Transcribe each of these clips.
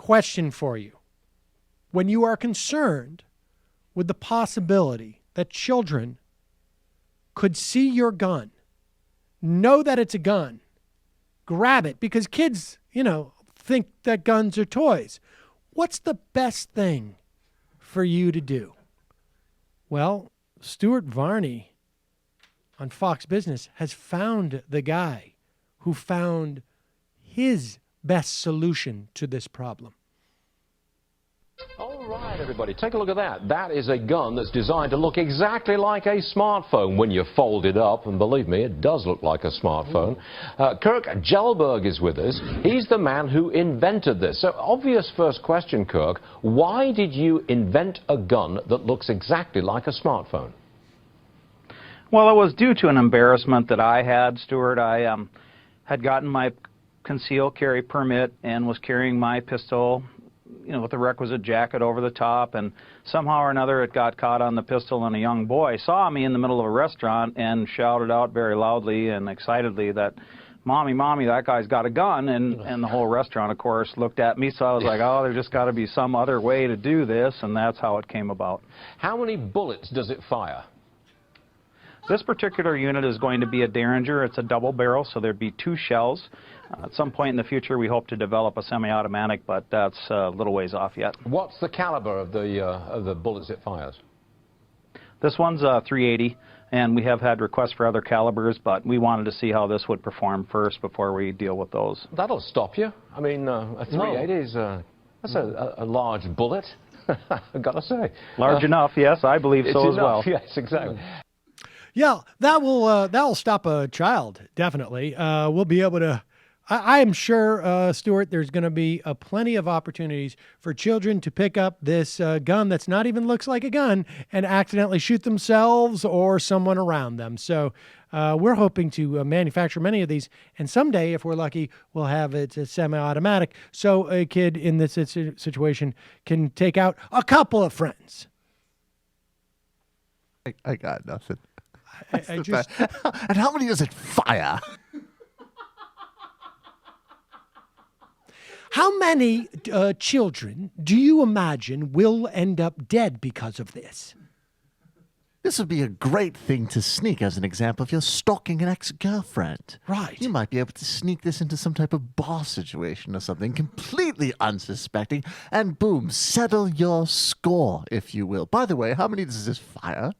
question for you. When you are concerned with the possibility that children could see your gun, know that it's a gun, grab it, because kids, think that guns are toys. What's the best thing for you to do? Well, Stuart Varney on Fox Business has found the guy who found his best solution to this problem. All right, everybody, take a look at that. That is a gun that's designed to look exactly like a smartphone when you fold it up, and believe me, it does look like a smartphone. Kirk Jelberg is with us. He's the man who invented this. So, obvious first question, Kirk, why did you invent a gun that looks exactly like a smartphone? Well, it was due to an embarrassment that I had, Stuart. I had gotten my concealed carry permit and was carrying my pistol, with the requisite jacket over the top, and somehow or another it got caught on the pistol, and a young boy saw me in the middle of a restaurant and shouted out very loudly and excitedly that, "Mommy, Mommy, that guy's got a gun," and the whole restaurant, of course, looked at me, so I was like, oh, there's just got to be some other way to do this, and that's how it came about. How many bullets does it fire? This particular unit is going to be a Derringer. It's a double barrel, so there'd be 2 shells. At some point in the future, we hope to develop a semi-automatic, but that's a little ways off yet. What's the caliber of the bullets it fires? This one's a .380, and we have had requests for other calibers, but we wanted to see how this would perform first before we deal with those. That'll stop you. I mean, a .380 is that's a large bullet, I've got to say. Large enough, yes, I believe so as well. Yes, exactly. Yeah, that'll stop a child, definitely. We'll be able to. I am sure, Stuart, there's going to be plenty of opportunities for children to pick up this gun that's not even looks like a gun and accidentally shoot themselves or someone around them. So we're hoping to manufacture many of these, and someday, if we're lucky, we'll have it semi-automatic, so a kid in this situation can take out a couple of friends. I got nothing. I just... And how many does it fire? How many children do you imagine will end up dead because of this? This would be a great thing to sneak as an example if you're stalking an ex-girlfriend. Right. You might be able to sneak this into some type of bar situation or something completely unsuspecting, and boom, settle your score, if you will. By the way, how many does this fire?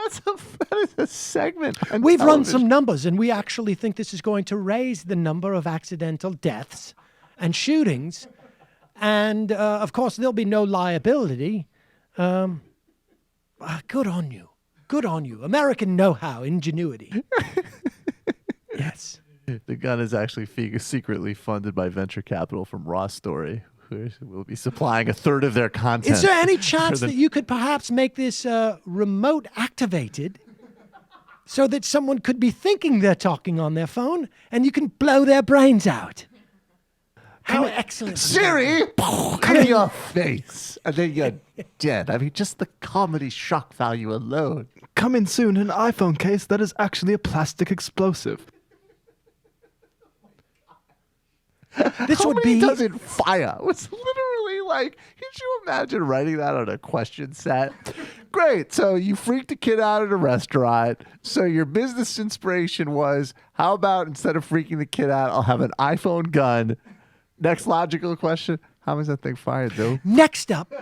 That is a segment. We've run some numbers, and we actually think this is going to raise the number of accidental deaths and shootings. And, of course, there'll be no liability. Good on you. Good on you. American know-how, ingenuity. Yes. The gun is actually secretly funded by venture capital from Raw Story, who will be supplying a third of their content. Is there any chance that you could perhaps make this remote activated so that someone could be thinking they're talking on their phone and you can blow their brains out? How excellent. Siri, come in your face. And then you're dead. I mean, just the comedy shock value alone. Coming soon, an iPhone case that is actually a plastic explosive. This How would many be... does it fire? It's literally like, could you imagine writing that on a question set? Great. So you freaked a kid out at a restaurant. So your business inspiration was, how about instead of freaking the kid out, I'll have an iPhone gun. Next logical question, how is that thing fired, though? Next up,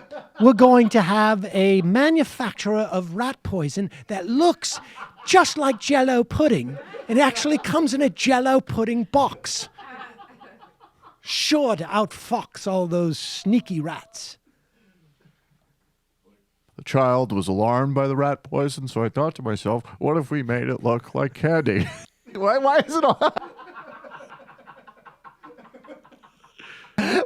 we're going to have a manufacturer of rat poison that looks just like Jell-O pudding. It actually comes in a Jell-O pudding box. Sure to outfox all those sneaky rats. The child was alarmed by the rat poison, so I thought to myself, what if we made it look like candy? Why is it all...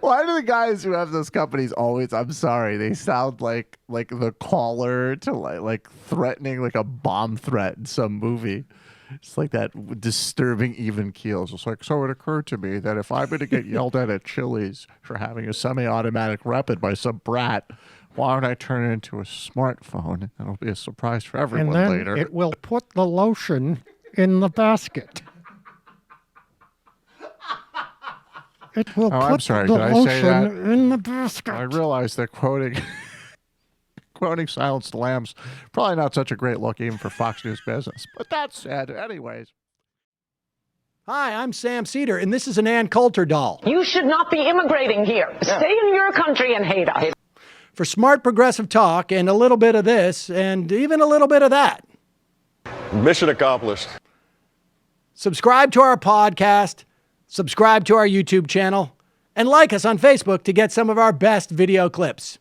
Why do the guys who have those companies always, I'm sorry, they sound like the caller to like threatening like a bomb threat in some movie. It's like that disturbing even keels. It's like, so it occurred to me that if I'm going to get yelled at Chili's for having a semi-automatic weapon by some brat, why don't I turn it into a smartphone? It'll be a surprise for everyone and then later. It will put the lotion in the basket. It will Oh, put I'm sorry. the Did I say that? lotion in the basket. I realize that quoting Silenced Lambs probably not such a great look even for Fox News Business. But that's sad. Anyways. Hi, I'm Sam Seder, and this is an Ann Coulter doll. You should not be immigrating here. Stay in your country and hate us. For smart progressive talk and a little bit of this and even a little bit of that. Mission accomplished. Subscribe to our podcast, subscribe to our YouTube channel, and like us on Facebook to get some of our best video clips.